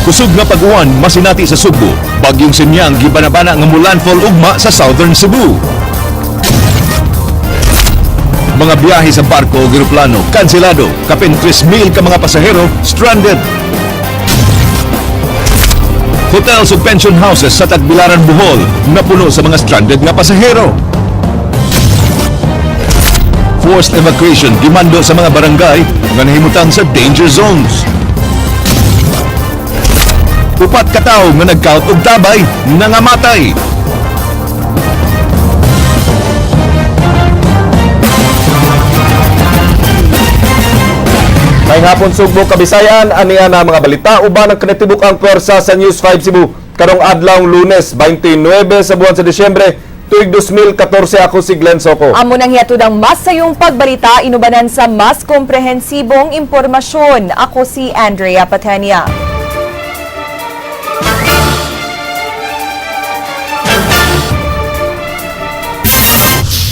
Kusog nga pag-uwan masinati sa Subo. Bagyong Senyang gibanabana nga mulandfall ugma sa Southern Cebu. Mga biyahe sa barko o eroplano kanselado. Kapin 3,000 ka mga pasahero stranded. Hotels ug pension houses sa Tagbilaran, Bohol napuno sa mga stranded nga pasahero. Forced evacuation gimando sa mga barangay nga nahimutan sa danger zones. Upat ka tawo nga nagkaot og tabay nangamatay. May hapon Sugbo, Kabisayan, aniya na mga balita uban ang kinatibuk ang pwersa sa News 5 Cebu karong adlaw Lunes 29 sa buwan sa Disyembre tuig 2014. Ako si Glenn Soco. Amo nang hiatod ang mas sayong pagbalita inubanan sa mas komprehensibong impormasyon. Ako si Andrea Patenia.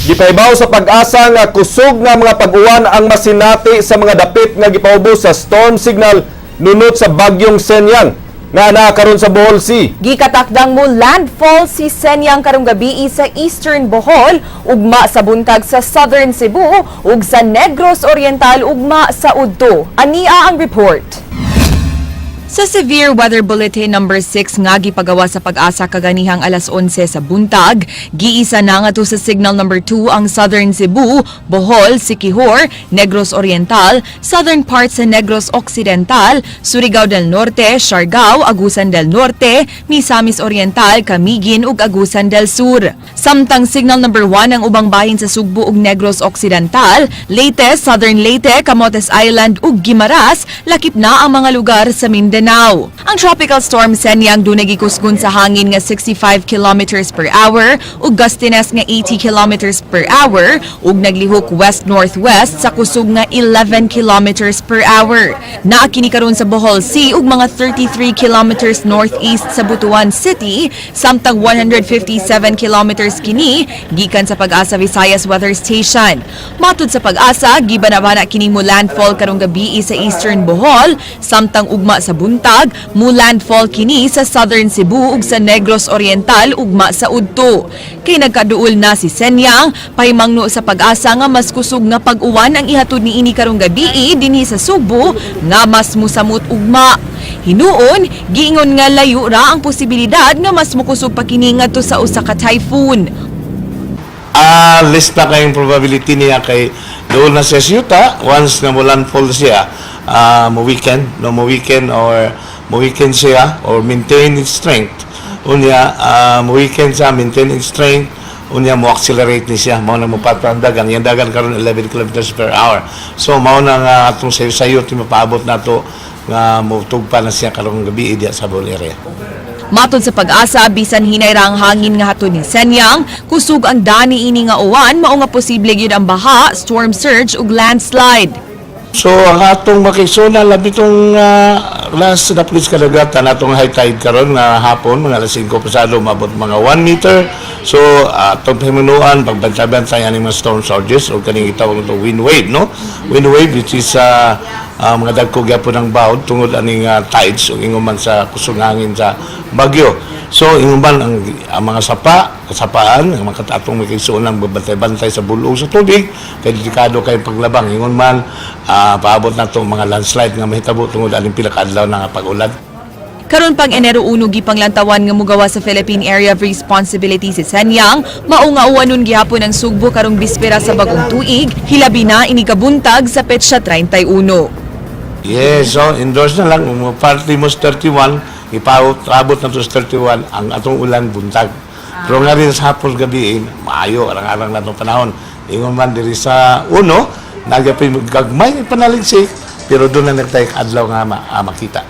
Gipaibaw sa pag-asa nga kusog nga mga pag-uwan ang masinati sa mga dapit nga gipaubos sa storm signal nunot sa bagyong Senyang nga naa karon sa Bohol Sea. Gikatakdang mo landfall si Senyang karong gabi sa Eastern Bohol, ugma sa buntag sa Southern Cebu, ug sa Negros Oriental ugma sa Udto. Ania ang report. Sa Severe Weather Bulletin number 6 nga gipagawa sa pag-asa kaganihang alas 11 sa buntag, giisa na nga to sa signal number 2 ang Southern Cebu, Bohol, Siquijor, Negros Oriental, southern parts sa Negros Occidental, Surigao del Norte, Siargao, Agusan del Norte, Misamis Oriental, Camiguin ug Agusan del Sur. Samtang signal number 1 ang ubang bahin sa Sugbo ug Negros Occidental, Leyte, Southern Leyte, Camotes Island ug Guimaras, lakip na ang mga lugar sa Mindanao. Ang tropical storm Senyang dunay gikusgon sa hangin nga 65 kilometers per hour ug gustiness nga 80 kilometers per hour ug naglihok west-northwest sa kusog nga 11 kilometers per hour. Naa kini karon sa Bohol Sea ug mga 33 kilometers northeast sa Butuan City, samtang 157 kilometers kini gikan sa Pag-asa Visayas Weather Station. Matud sa Pag-asa, gibanabana kini mo landfall karong gabi sa Eastern Bohol, samtang ugma sa buntag mo landfall kini sa Southern Cebu ug sa Negros Oriental ugma sa Udto. Kay nagkaduol na si Senyang, pahimangno sa Pag-asa nga mas kusog nga pag-uwan ang ihatod niini karong gabi dinhi sa Subo nga mas musamot ugma. Hinuon, giingon nga layo ra ang posibilidad nga mas mukusog pa kini ngadto sa usa ka typhoon. List na kayong probability niya kay doon na sa Yuta once na mo landfall siya mo weekend siya or maintain its strength unya mo weekend siya maintain its strength unya mo accelerate ni siya mao na mo patandagan yang dagan karon 11 kilometers per hour so mao na nga atong sayo ti mapaabot nato nga mo tugpa na siya karong gabi diya sa Bohol area. Matod sa Pag-asa, bisan hinay ra ang hangin nga hatod ni Senyang, kusog ang dani ini nga uwan, mao nga posible gyud ang baha, storm surge ug landslide. So ang atong makisuna labi itong last na police kadagatan atong high tide karon nga hapon mga alas 5 pasado mabot mga 1 meter. So atong pahimunuan pagbantayan ani mga storm surges o kaning gitawag ito wind wave no. Wind wave which is mga dagko gyapon ang bawd tungod aning tides o inguman sa kusog hangin sa bagyo. So inguman ang mga kasapaan ang mga atong makisunan babantay-bantay sa bulong sa tubig kay delikado kay paglabang ingon man paabot na itong mga landslide nga mahitabo tungod aling pila ka adlaw na pag-ulan. Karon pang Enero 1 gipanglantawan nga mugawa sa Philippine Area of Responsibility si Senyang, mao nga uwanon gihapon ang Sugbo karong bispera sa bagong tuig, hilabi na ini kabuntag sa petsa 31. Yes, so endorse na lang party mo 31 ipaabot na to sa 31 ang atong ulan buntag. Pero nga rin sa hapon gabi maayo arang-arang na itong panahon. Ingon man diri sa uno nagyapay gagmay panaligsik pero doon na nagtay adlaw nga makita.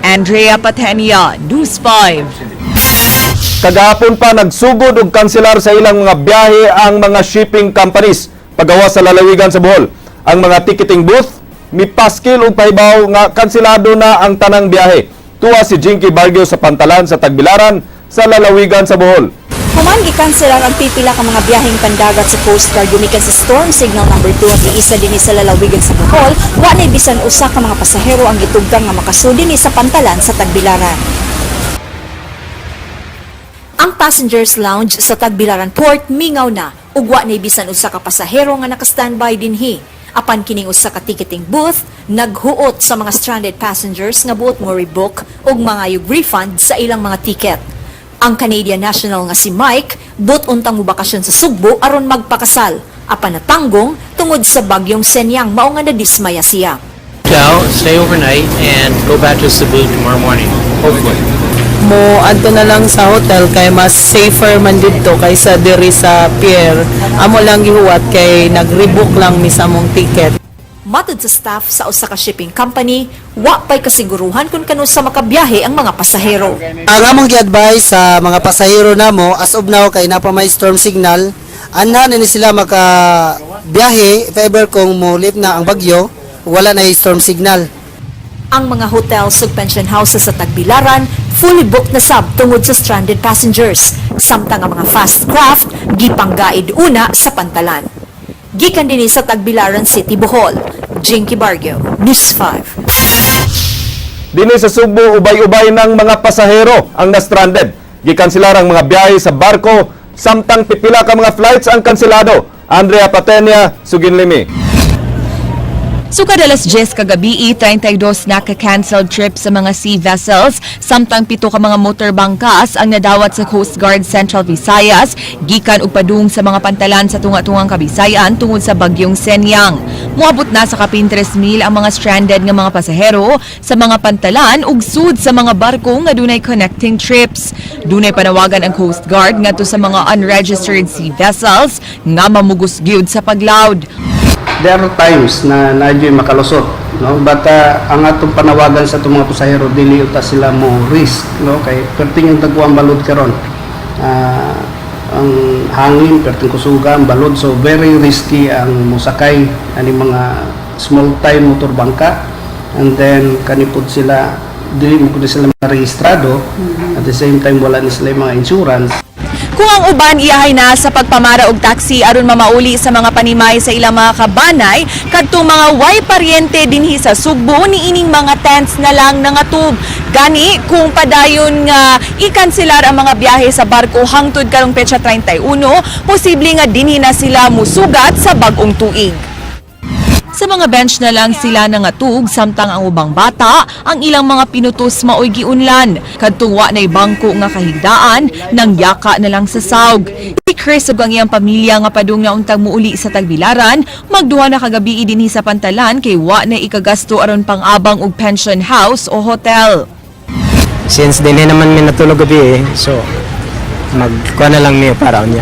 Andrea Patenia, News 5. Kagahapon pa nagsugod og kanselar sa ilang mga biyahe ang mga shipping companies pagawas sa lalawigan sa Bohol. Ang mga ticketing booth mipaskil og pahibaw nga kanselado na ang tanang biyahe. Tuwa si Jinky Bargio sa Pantalan sa Tagbilaran sa lalawigan sa Bohol. Human gikanselar ang pipila ka mga biyaheng pandagat sa Coast Guard gumikan sa storm signal number 2 at iisa din sa lalawigan sa Bohol, wa nay bisan usa ka mga pasahero ang gitugtang nga makasud dinhi sa pantalan sa Tagbilaran. Ang passengers lounge sa Tagbilaran Port mingaw na ug wa nay bisan usa ka pasahero nga naka-standby dinhi. Apan kining usa ka ticketing booth naghuot sa mga stranded passengers nga buot mo rebook ug mga refund sa ilang mga ticket. Ang Canadian national nga si Mike, but untang mubakasyon sa Sugbo aron magpakasal. Apan natanggong tungod sa bagyong Senyang mao nga nadismaya siya. Hotel, stay overnight, and go back to Cebu tomorrow morning, hopefully. Mo adto na lang sa hotel kay mas safer man didto kaysa diri sa pier. Amo lang gihuwat kay nag-rebook lang mi sa among ticket. Matod sa staff sa usa ka shipping company, wa pay kasiguruhan kung kano sa makabiyahe ang mga pasahero. Ang among gi-advise sa mga pasahero namo as of now kay napa may storm signal, anha na ni sila makabiyahe if ever kung mulip na ang bagyo, wala na storm signal. Ang mga hotels ug pension houses sa Tagbilaran fully booked na sab tungod sa stranded passengers. Samtang ang mga fast craft gipanggaid una sa pantalan. Gikan dinhi sa Tagbilaran City, Bohol. Jinky Bargio, News 5. Dinhi sa Sugbo, ubay-ubay ng mga pasahero ang na-stranded. Gikanselar ang mga biyahe sa barko, samtang pipila ka mga flights ang kanselado. Andrea Patenia, Suginlimi. So kada alas 10 kagabi, 32 naka-canceled trips sa mga sea vessels, samtang 7 ka mga motor bangkas ang nadawat sa Coast Guard Central Visayas, gikan og padung sa mga pantalan sa tunga-tungang Kabisayan tungod sa bagyong Senyang. Moabot na sa kapin 3,000 ang mga stranded nga mga pasahero sa mga pantalan ug sud sa mga barko nga dunay connecting trips. Dunay panawagan ang Coast Guard ngadto sa mga unregistered sea vessels nga mamugos gyud sa paglaud. There are times na nadyo'y makalusot, no? But ang atong panawagan sa itong mga pasahero, dili uta sila mo risk, no? Kay perting yung dagwang balod karon. Ang hangin, perting kusuga, ang balod, so very risky ang musakay ani mga small time motor bangka, and then kanipod sila dili mo kundi sila marehistrado, at the same time wala ni sila mga insurance. Kung ang uban iyahay na sa pagpamara og taxi aron mamauli sa mga panimay sa ilang mga kabanay, kadtong mga way paryente dinhi sa Sugbo niining mga tents na lang nangatub. Gani kung padayon nga ikanselar ang mga biyahe sa barko hangtod karong petsa 31, posible nga dinhi na sila musugat sa bag-ong tuig. Sa mga bench na lang sila nangatug, samtang ang ubang bata, ang ilang mga pinutos maoy giunlan. Kadtong wa nay bangko nga kahigdaan, nang yaka na lang sa saug. Si Chris ug ang iyang pamilya nga padung na untang muuli sa Tagbilaran, magduha na kagabi dinhi sa pantalan kay wa na ikagasto aron pang-abang og pension house o hotel. Since dinhi naman mi natulog gabi so magkuha na lang mi para unya.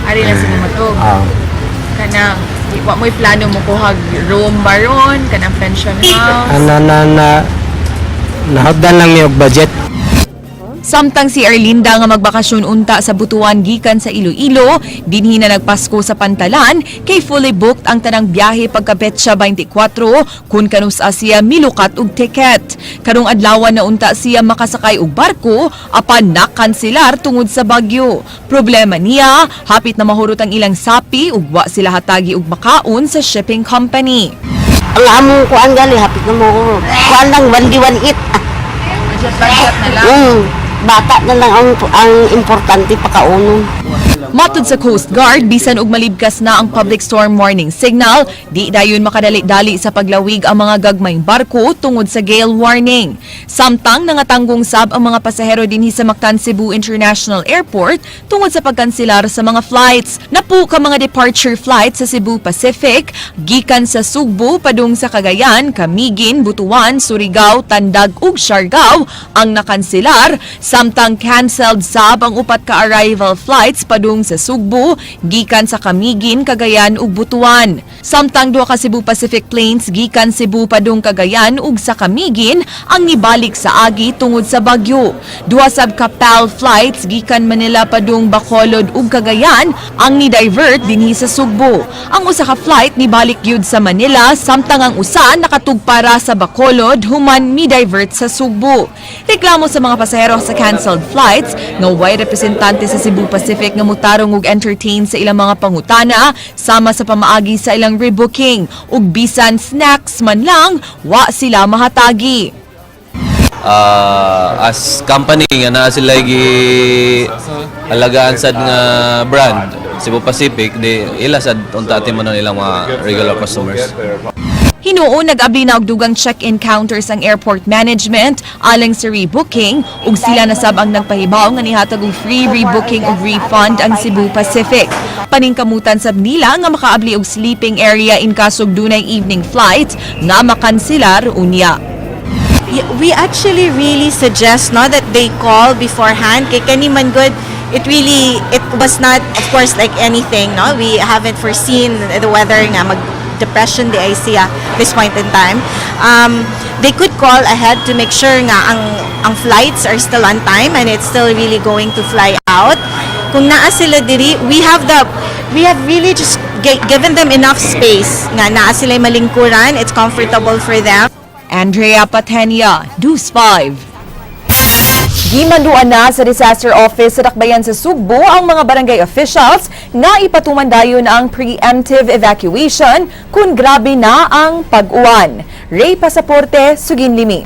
Ari na sila matug. Kanang wa mo'y plano mo kuhag room baron, kanang pension house. Nahagdan lang mi og budget. Samtang si Erlinda nga magbakasyon unta sa Butuan gikan sa Iloilo, dinhi na nagpasko sa pantalan kay fully booked ang tanang biyahe pagka Petsa 24 kun kanus-a siya milukat og ticket. Karong adlaw na unta siya makasakay og barko apan nakanselar tungod sa bagyo. Problema niya, hapit na mahurot ang ilang sapi ug wa sila hatagi og makaon sa shipping company. Ang among kuan gali hapit na mo kuan lang 1D18. Budget na lang. Bata na lang ang importante pakaunon. Matod sa Coast Guard, bisan og malibkas na ang public storm warning signal, di dayon makadali-dali sa paglawig ang mga gagmayng barko tungod sa gale warning. Samtang nangatanggong sab ang mga pasahero dinhi sa Mactan Cebu International Airport tungod sa pagkanselar sa mga flights. Napu ka mga departure flights sa Cebu Pacific, gikan sa Sugbo padung sa Cagayan, Camiguin, Butuan, Surigao, Tandag ug Siargao ang nakanselar, samtang canceled sab ang upat ka arrival flights padung padung sa Sugbo, gikan sa Camiguin, Cagayan ug Butuan. Samtang duha ka Cebu Pacific Planes gikan Cebu padung Cagayan ug sa Camiguin ang nibalik sa agi tungod sa bagyo. Duha sab ka PAL flights gikan Manila padung Bacolod ug Cagayan ang ni-divert dinhi sa Sugbo. Ang usa ka flight nibalik gyud sa Manila samtang ang usa nakatugpara sa Bacolod human mi-divert sa Sugbo. Reklamo sa mga pasahero sa canceled flights nga way representante sa Cebu Pacific nga mutarong ug entertain sa ilang mga pangutana sama sa pamaagi sa ilang rebooking ug bisan snacks man lang wa sila mahatagi. As company nga naa sila alagaan sad nga brand Cebu Pacific di ila sad unta atiman ilang mga regular customers. Hinuon nag-abli na og dugang check-in counters ang airport management alang sa rebooking ug sila nasab ang nagpahibaw nga nihatag og free rebooking ug refund ang Cebu Pacific. Paningkamutan sab nila nga makaabli og sleeping area in kasog dunay evening flight nga makanselar unya. We actually really suggest that they call beforehand kay kani man good it was not of course like anything we haven't foreseen the weather nga mag depression di ay siya this point in time. They could call ahead to make sure nga ang flights are still on time and it's still really going to fly out. Kung naa sila diri, we have really just given them enough space nga naa sila malingkuran, it's comfortable for them. Andrea Patenia, News 5. Gimanduan na sa Disaster Office sa Dakbayan sa Sugbo ang mga barangay officials na ipatuman dayon ang preemptive evacuation kung grabe na ang pag-uwan. Ray Pasaporte, Suginlimi.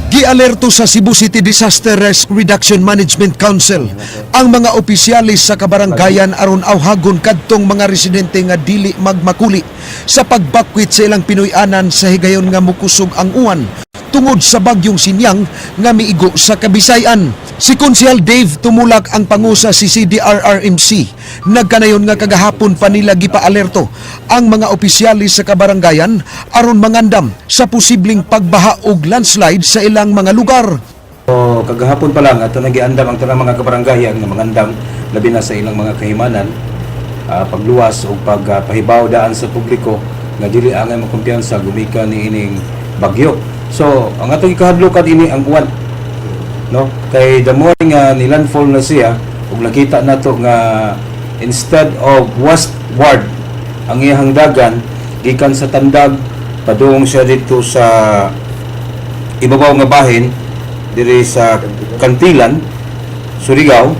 Gialerto sa Cebu City Disaster Risk Reduction Management Council ang mga opisyalis sa kabaranggayan aron awhagon kadtong mga residente nga dili magmakuli sa pagbakwit sa ilang Pinoy-anan sa higayon nga mukusog ang uwan tungod sa bagyong Sinyang nga miigo sa Kabisayan. Si Konsyal Dave Tumulak ang pangu sa CCDRRMC nagkanayon nga kagahapon pa nila gipaalerto ang mga opisyalis sa kabaranggayan aron mangandam sa posibleng pagbaha ug landslide sa ilang mga lugar. So, kagahapon pa lang ato nagiandam ang tanang mga kabaranggayan nga mangandam labi na sa ilang mga kahimanan, pagluwas o pagpahibaw daan sa publiko nga dili angay makumpiyansa gumika ni ining bagyo. So, ang atong ikahadlokad ini ang uwan. No? Kay the more nga nilandfall na siya, ug nakita nato nga instead of westward ang iyang dagan gikan sa Tandag padung siya dito sa ibabaw nga bahin diri sa Kantilan, Surigao.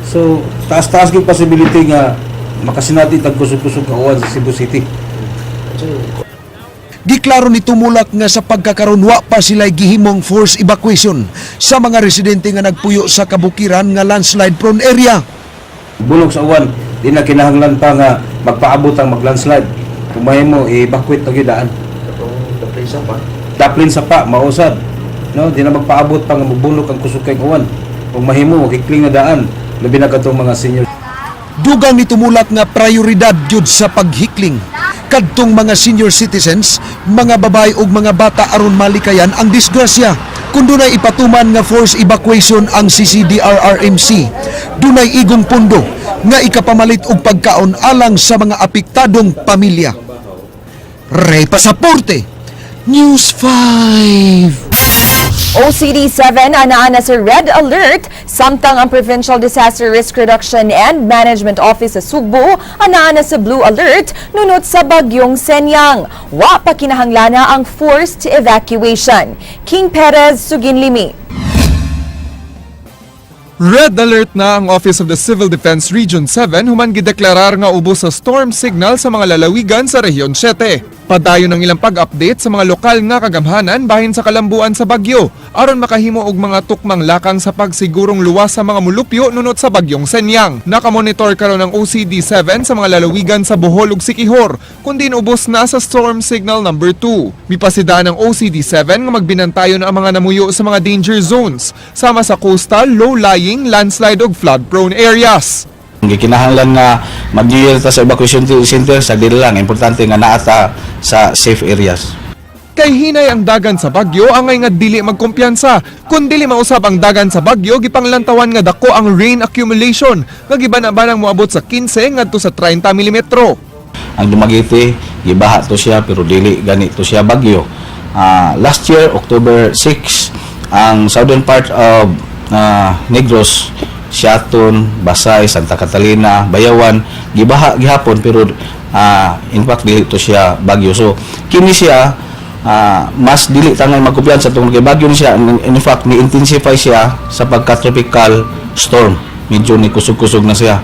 So, taas-taas gyud possibility nga makasinati tag kusog-kusog ka uwan sa Cebu City. Giklaro ni Tumulak nga sa pagkakaroon wa pa sila gihimong force evacuation sa mga residente nga nagpuyo sa kabukiran nga landslide prone area. Bulog sa uwan, di na kinahanglan pa nga magpaabot ang maglandslide. Kung mahimo i-evacuate na gidaan. Daplin sa pa, mausad. No, di na magpaabot pa nga mabulok ang kusog kay uwan. Kung mahimo hikling na daan, labi na katong mga senior. Dugang ni Tumulak nga prioridad jud sa paghikling kadtong mga senior citizens, mga babae ug mga bata aron malikayan ang disgrasya. Kung dunay ipatuman nga force evacuation ang CCDRRMC, dunay igong pundo nga ikapamalit og pagkaon alang sa mga apektadong pamilya. Ray Pasaporte, News 5. OCD7 anaan na sa Red Alert samtang ang Provincial Disaster Risk Reduction and Management Office sa Sugbo anaan na sa Blue Alert nunot sa bagyong Senyang. Wa pa kinahanglana ang forced evacuation. King Perez, Suginlimi. Red alert na ang Office of the Civil Defense Region 7 human gideklarar nga ubos sa storm signal sa mga lalawigan sa Rehiyon 7. Padayon ng ilang pag-update sa mga lokal nga kagamhanan bahin sa kalambuan sa bagyo aron makahimo og mga tukmang lakang sa pagsigurong luwas sa mga mulupyo nunot sa bagyong Senyang. Nakamonitor karon ang OCD7 sa mga lalawigan sa Bohol ug Siquijor kundi ubos na sa storm signal number 2. Mipasidaan ng OCD7 nga magbinantayon ang mga namuyo sa mga danger zones sama sa coastal, low-lying, landslide ug flood-prone areas. Gikinahanglan nga mag-deal ta sa evacuation center sa dili lang importante nga naata sa safe areas. Kay hinay ang dagan sa Bagyo angay nga dili magkumpiyansa. Kun dili mausab ang dagan sa Bagyo, gipanglantawan nga dako ang rain accumulation nga gibana-banang moabot sa 15 ngadto sa 30 mm. Ang Dumaguete, gibaha to siya pero dili ganito siya bagyo. Last year, October 6, ang southern part of Negros, Siaton, Basay, Santa Catalina, Bayawan, gibaha gihapon pero in fact dili to siya bagyo. So kini siya mas dili tanay magkumpiyansa tungod kay bagyo ni siya. In fact ni-intensify siya sa pagka-tropical storm. Medyo ni kusog-kusog na siya.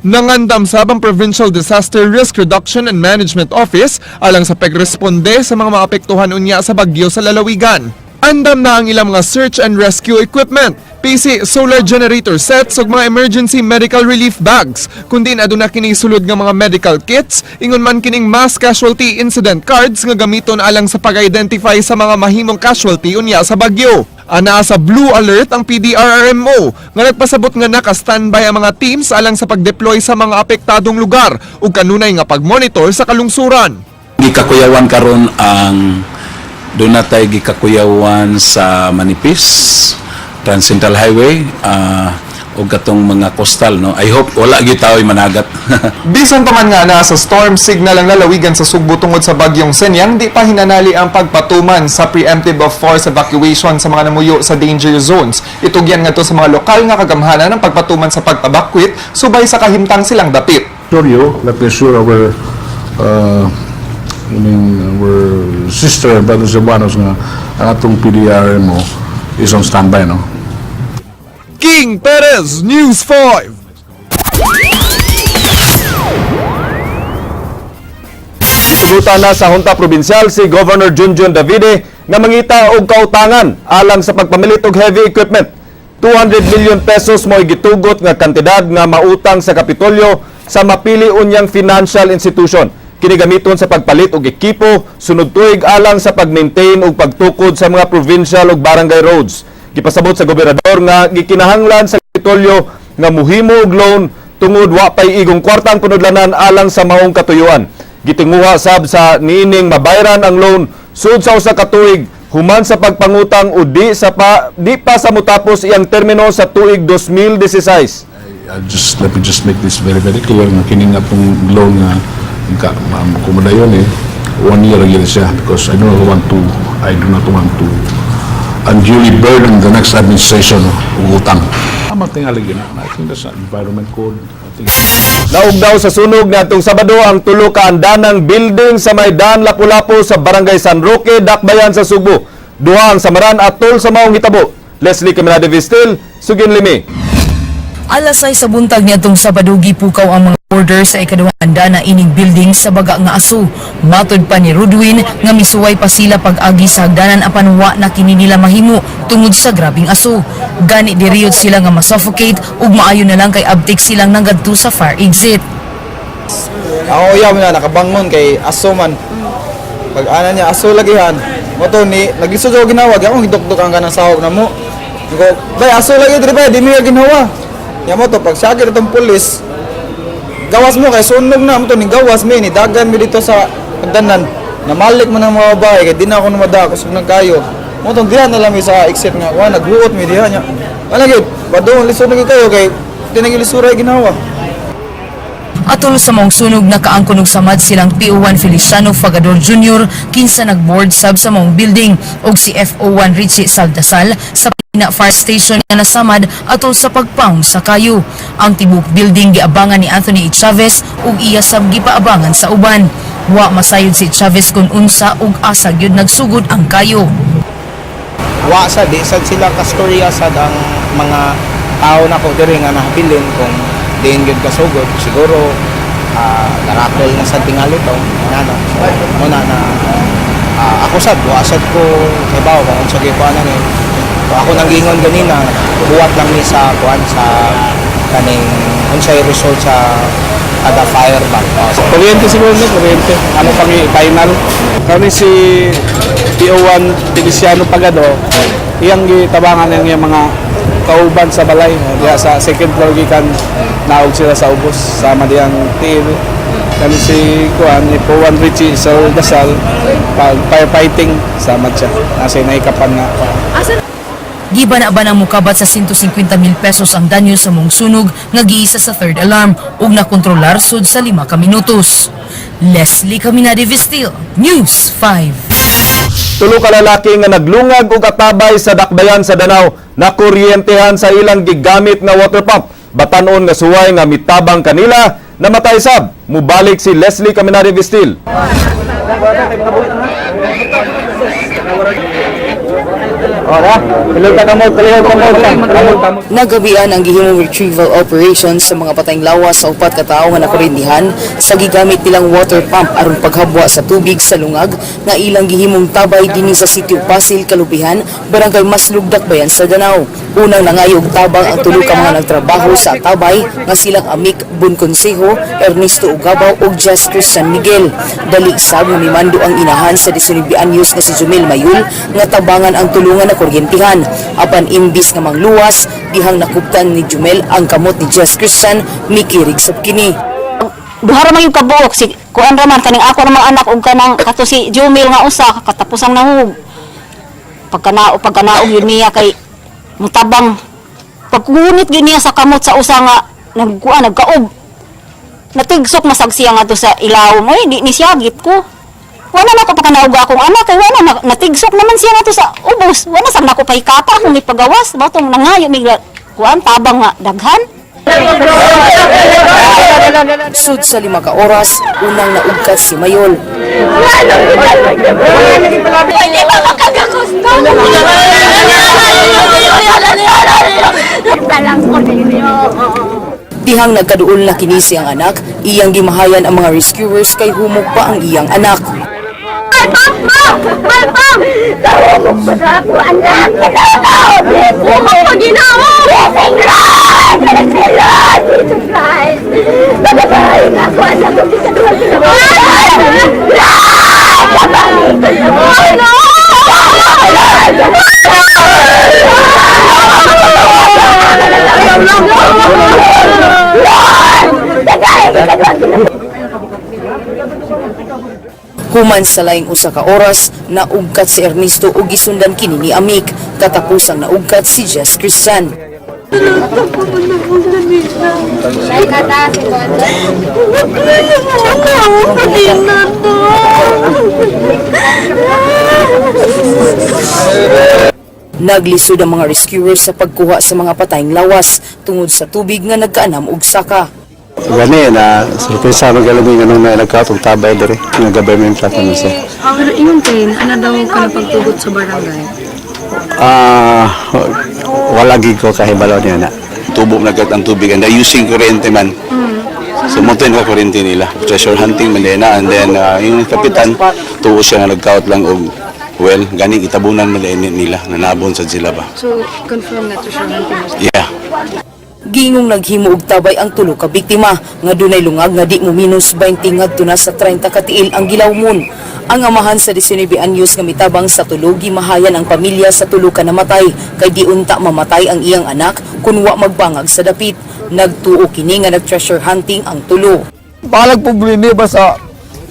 Nangandam sab ang Provincial Disaster Risk Reduction and Management Office alang sa pagresponde sa mga maapektuhan unya sa bagyo sa lalawigan. Andam na ang ilang mga search and rescue equipment, PC, solar generator sets ug mga emergency medical relief bags. Kundi aduna kini sulod nga mga medical kits, ingon man kining mass casualty incident cards nga gamiton alang sa pag-identify sa mga mahimong casualty unya sa bagyo. Ana sa blue alert ang PDRRMO nga nagpasabot nga naka-standby ang mga teams alang sa pag-deploy sa mga apektadong lugar ug kanunay nga pag-monitor sa kalungsuran. Gikakuyawan karon ang doon natay gikakuyawan sa Manipis, Trans Central Highway, o katong mga coastal, no? I hope wala gitaoy managat. Bisan pa man nga na sa storm signal ang lalawigan sa Sugbo tungod sa bagyong Senyang, di pa hinanali ang pagpatuman sa preemptive of force evacuation sa mga namuyo sa danger zones. Itugyan nga to sa mga lokal nga kagamhanan ng pagpatuman sa pagtabakwit, subay sa kahimtang silang dapit. Let me assure our our sister and brothers Cebuanos nga ang atong PDRMO is on standby, no? King Perez, News 5. Sugutan na sa Junta Provincial si Governor Junjun Davide na mangita og kautangan alang sa pagpamilit og heavy equipment. 200 million pesos mo gitugot nga kantidad nga mautang sa Kapitolyo sa mapili unyang financial institution. Kini gamiton sa pagpalit og ekipo sunod tuig alang sa pag-maintain ug pagtukod sa mga provincial ug barangay roads. Gipasabot sa gobernador nga gikinahanglan sa Kapitolyo nga muhimo og loan tungod wa pay igong kwartang kunudlanan alang sa maong katuyuan. Gitinguha sab sa niining mabayaran ang loan sud sa usa ka tuig human sa pagpangutang o di pa sa mutapos iyang termino sa tuig 2016. Let me just make this very, very clear nga kining atong loan nga kumadayon 1 year again siya because I do not want to unduly burden the next administration ng utang. Tama tingali gina. I think that's an environment code. Naog daw sa sunog niadtong Sabado ang tulo ka andanang building sa Maydan Lapu-Lapu sa Barangay San Roque, Dakbayan sa Subo. Duha ang samaran atol sa maong hitabo. Leslie Caminada Vistil, Sugin Limi. Alas 6 sa buntag niadtong Sabado gipukaw ang mga order sa ikaduhang andana ining building sa baga nga aso. Matud pa ni Rudwin nga misuway pa sila pag-agi sa hagdanan apan wa na kini nila mahimo tungod sa grabing aso. Gani diriyot sila nga masuffocate ug maayo na lang kay abtik silang nanggadto sa fire exit. Ako yaw na nakabangon kay aso man. Pag ana niya aso lagihan. Mo to ni nagisud og ginawag ako hidok-dok ang kanang sahog na mo. Ko, bay aso lagi diri bay di mi ginawa. Ya mo to pag sakit itong pulis. Gawas mo kay sunog na mo to ni gawas mi ni dagan mi dito sa pagdanan. Namalik mo ng mga babae kay di na ako namada kusog nang kayo. Mo tong diha na lang mi sa exit nga wa naghuot mi diha nya. Wala gyud, padung lisod na kayo kay tinagilisuray ginawa. Atol sa mong sunog nakaangkon og samad silang PO1 Feliciano Fagador Jr. kinsa nagboard sub sa mong building og si FO1 Richie Saldasal sa Pina Fire Station nga nasamad atol sa pagpaong sa kayo. Ang tibok building giabangan ni Anthony E. Chavez ug iya sab gipaabangan sa uban. Wa masayod si Chavez kun unsa ug asa gyud nagsugod ang kayo. Wa sa di sad sila kastorya sad ang mga tao na ko diri nga nahabilin kung diin gyud kasugod siguro narakol na sa tingali to ano muna na ako sad wa sad ko ibaw kung unsa gyud kuan ni ako nanggingon ganina buwat lang ni sa kuan sa kaning unsay result sa ada fire back kuryente siguro ni kuryente ano pang final kami si PO1 Feliciano Pagado iyang gitabangan ng iyang mga kauban sa balay diya sa second floor gikan naog sila sa ubos sama diyang TV Kani si Kuan, ni Puwan Richie Saldasal, firefighting, sama siya. Nasa naikapan nga. Giba na ba ng mukabat sa 150,000 pesos ang danyo sa mong sunog nga giisa sa third alarm ug nakontrolar sud sa 5 ka minutos. Leslie Caminade Vistil, News 5. Tulo ka lalaki nga naglungag og atabay sa dakbayan sa Danau na kuryentehan sa ilang gigamit nga water pump. Batanon nga suway nga mitabang kanila namatay sab. Mubalik si Leslie Caminade Vistil. Nagabian ang gihimong retrieval operations sa mga patayng lawas sa upat ka tawo nga nakurindihan sa gigamit nilang water pump aron paghabwa sa tubig sa lungag nga ilang gihimong tabay dinhi sa sitio Pasil, Kalubihan, Barangay Maslug, Dakbayan sa Danau. Unang nangayog tabang ang tulo ka mga nagtrabaho sa tabay nga silang Amik Bunconsejo, Ernesto Ugabaw ug Jess Christian Miguel. Dali sab nga mimando ang inahan sa 19 anyos nga si Jumel Mayul nga tabangan ang tulungan na kuryentihan. Apan imbis nga mangluwas, dihang nakuptan ni Jumel ang kamot ni Jess Christian, mikirig sab kini. Duha ra man yung kabuok si kuan ra man kaning ako ra mga anak ug kanang kato si Jumil nga usa katapusang nahug. Pagkanaog yun niya kay mutabang pagkunit yun niya sa kamot sa usa nga nagkaob. Natigsok na sagsiya nga to sa ilaw mo, di ni siyagit ko. Wala na ko pagkanaog akong anak kay wala na natigsok naman siya nga to sa ubos. Wala sab nako pahikata kung ipagawas batong nangayo migla kuan tabang nga daghan. Sud sa 5 ka oras, unang naugkat si Mayol. Dihang nagkaduol na kinisi ang anak, iyang gimahayan ang mga rescuers kay humog pa ang iyang anak. Human sa laing usa ka oras, naugkat si Ernesto ug gisundan kini ni Amik, katapusang naugkat si Jess Christian. Naglisod ang mga rescuers sa pagkuha sa mga patayng lawas tungod sa tubig nga nagkaanam og saka. Gani na surpresa magalamig anong na nagkatong tabay diri nga government plata na siya. Pero ingon kay ana daw ka pagtugot sa barangay. Wala gid ko kahibalo niya na. Tubo na gat ang tubig and using kuryente man. So mo tin ka kuryente nila. Treasure hunting man din na and then yung kapitan tuo siya nga nagkaot lang og well gani itabunan man nila nanabon sa sila ba. So confirm na treasure hunting. Yeah. Gingong naghimo og tabay ang tulo ka biktima nga dunay lungag nga di mo minus 20 ngadto na sa 30 ka tiil ang gilawmon. Ang amahan sa 19 anyos nga mitabang sa tulo gimahayan ang pamilya sa tulo ka namatay kay di unta mamatay ang iyang anak kun wa magbangag sa dapit. Nagtuo kini nga nag-treasure hunting ang tulo. Balag problema ba sa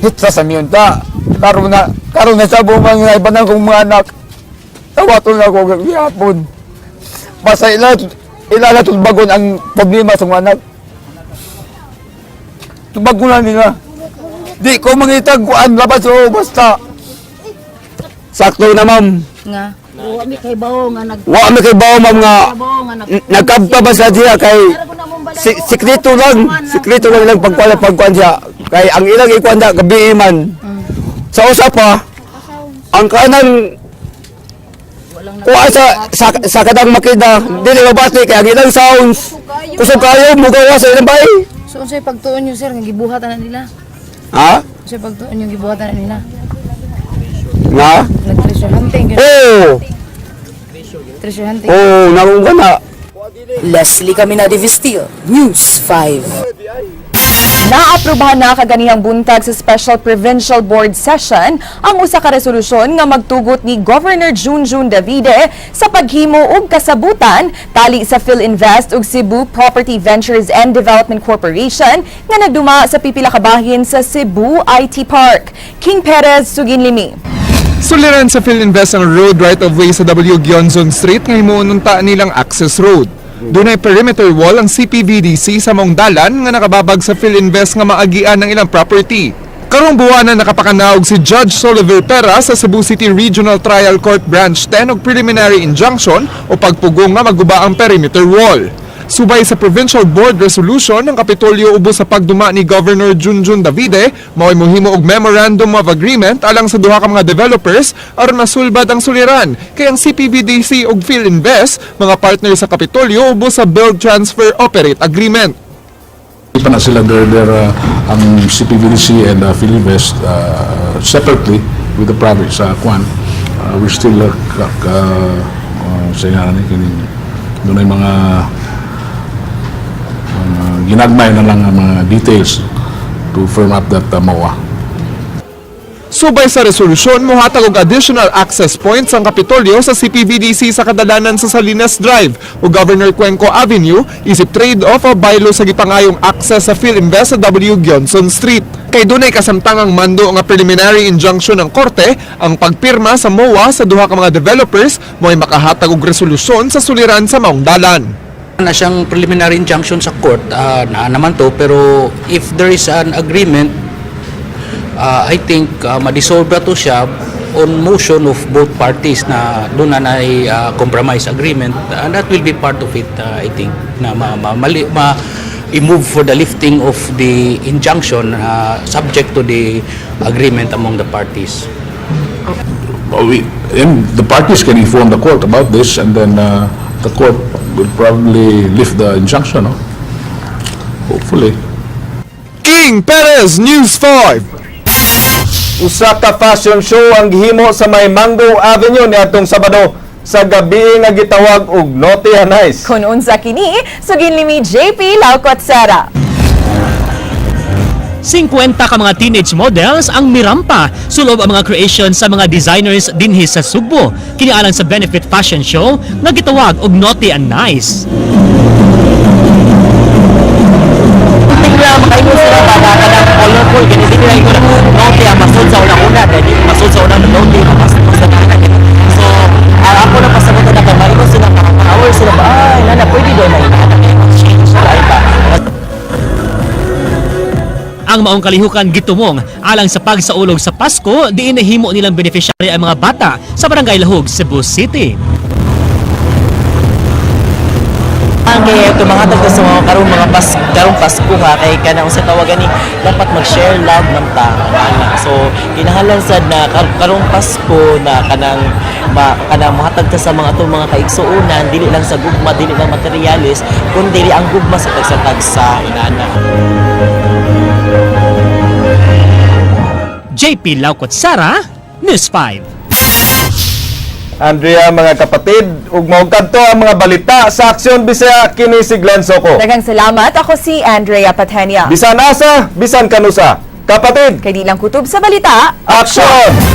hitsa sa miyunta? Karon na sa bumang nga ibanang kong mga anak. Tawaton na ko gihapon. Basta ilala tulbagon ang problema sa mga anak. Tulbagon na nila. Di ko mangitag kuan labas o basta. Sakto na ma'am. Nga. Wa mi kay bawo nga Wa mi kay bawo ma'am nga nagkabta ba sa diya kay sikreto lang lang pagkuan siya. Kay ang ilang ikuan da gabi man. Sa usa pa ang kanang kuha sa kadang makita dili mabati kay ang ilang sounds kusog kayo mugawa sa ilang bay. So unsay pagtuon niyo sir nga gibuhatan na nila? Ha? Unsay pagtuon niyo gibuhatan na nila? Nga? Nag-treasure hunting. Oh! Treasure hunting. Oh, naunga na. Leslie Caminade Vistil, News 5. Naaprubahan na kaganihang buntag sa Special Provincial Board Session ang usa ka resolusyon nga magtugot ni Governor Junjun Davide sa paghimo og kasabutan tali sa PhilInvest ug Cebu Property Ventures and Development Corporation nga nagduma sa pipila ka bahin sa Cebu IT Park. King Perez, Suginlimi. Suliran sa PhilInvest ang road right-of-way sa W. Gionzon Street nga himuununta nilang access road. Dunay perimeter wall ang CPVDC sa maong dalan nga nakababag sa PhilInvest nga maagian ng ilang property. Karong buwanan nakapakanaog si Judge Soliver Pera sa Cebu City Regional Trial Court Branch 10 og preliminary injunction o pagpugong nga maguba ang perimeter wall. Subay sa Provincial Board Resolution ng Kapitolyo ubos sa pagduma ni Governor Junjun Davide, mao'y mohimo og Memorandum of Agreement alang sa duha ka mga developers aron masulbad ang suliran. Kay ang CPVDC ug PhilInvest, mga partner sa Kapitolyo ubos sa Build Transfer Operate Agreement. Pa na sila ang CPVDC and PhilInvest separately with the province we're still doon ay mga ginagmay na lang ang mga details to firm up that MOA. Subay sa resolusyon, muhatag og additional access points ang Kapitolyo sa CPVDC sa kadalanan sa Salinas Drive o Governor Cuenco Avenue isip trade-off o bylaw sa gipangayong access sa PhilInvest sa W. Gionzon Street. Kay dunay kasamtangang mando nga preliminary injunction ng korte ang pagpirma sa MOA sa duha ka mga developers mo'y makahatag og resolusyon sa suliran sa maong dalan. Na siyang preliminary injunction sa court na naman to, pero if there is an agreement, I think ma-dissolve na to siya on motion of both parties na doon na compromise agreement, and that will be part of it. I think na i-move for the lifting of the injunction subject to the agreement among the parties. The parties can inform the court about this, and then the court will probably lift the injunction, no? Hopefully. King Perez, News 5. Usa ka fashion show ang gihimo sa may Mango Avenue niadtong Sabado sa gabi nga gitawag og Naughty and Nice. Kun unsa kini, Suginlimi JP Laukot Sara. 50 ka mga teenage models ang mirampa sulob ang mga creation sa mga designers dinhi sa Sugbo kinialang sa benefit fashion show nga gitawag og Naughty and Nice. Tingnan makaingon sila ba na kanang colorful kini dili na ingon naughty ang masud sa una dili masud sa una naughty ang masud sa una. So ako na pasagot na kamaingon sila power sila ba ay nana pwede do na change sila ba. Ang maong kalihukan gitumong alang sa pagsaulog sa Pasko diin nahimo nilang beneficiary ang mga bata sa Barangay Lahog, Cebu City. Ang kaya tumangatag ka sa mga karong Pasko nga kay kanang sa tawagan ni dapat mag-share love ng tao. So kinahanglan sad na karong Pasko na kanang mahatag ka sa mga mga kaigsuonan dili lang sa gugma, dili lang materialis, kundi ang gugma sa tagsa inana. JP Laukot Sara, News 5. Andrea, mga kapatid, ug maong kadto ang mga balita sa Aksyon Bisaya kini si Glenn Soco. Daghang salamat. Ako si Andrea Patenia. Bisan asa, bisan kanusa. Kapatid, kay di lang kutob sa balita. Aksyon!